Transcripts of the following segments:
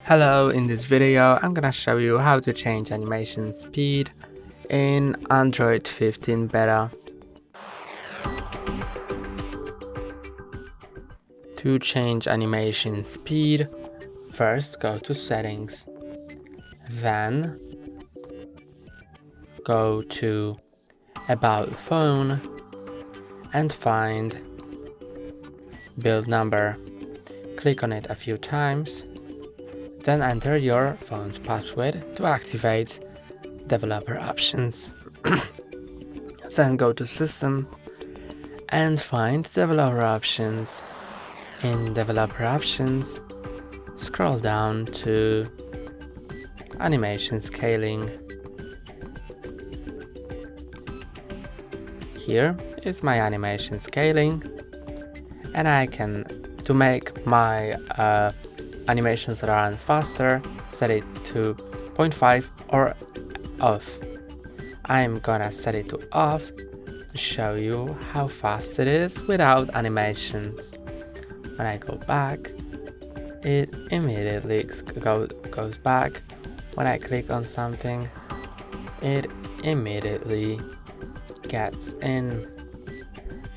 Hello, in this video I'm gonna show you how to change animation speed in Android 15 beta. To change animation speed, first go to settings, then go to about phone and find build number. Click on it a few times. Then enter your phone's password to activate developer options. Then go to system and find developer options. In developer options, scroll down to animation scaling. Here is my animation scaling, and I can, to make my animations run faster, set it to 0.5 or off. I'm gonna set it to off to show you how fast it is without animations. When I go back, it immediately goes back. When I click on something, it immediately gets in.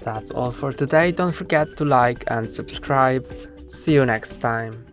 That's all for today. Don't forget to like and subscribe. See you next time.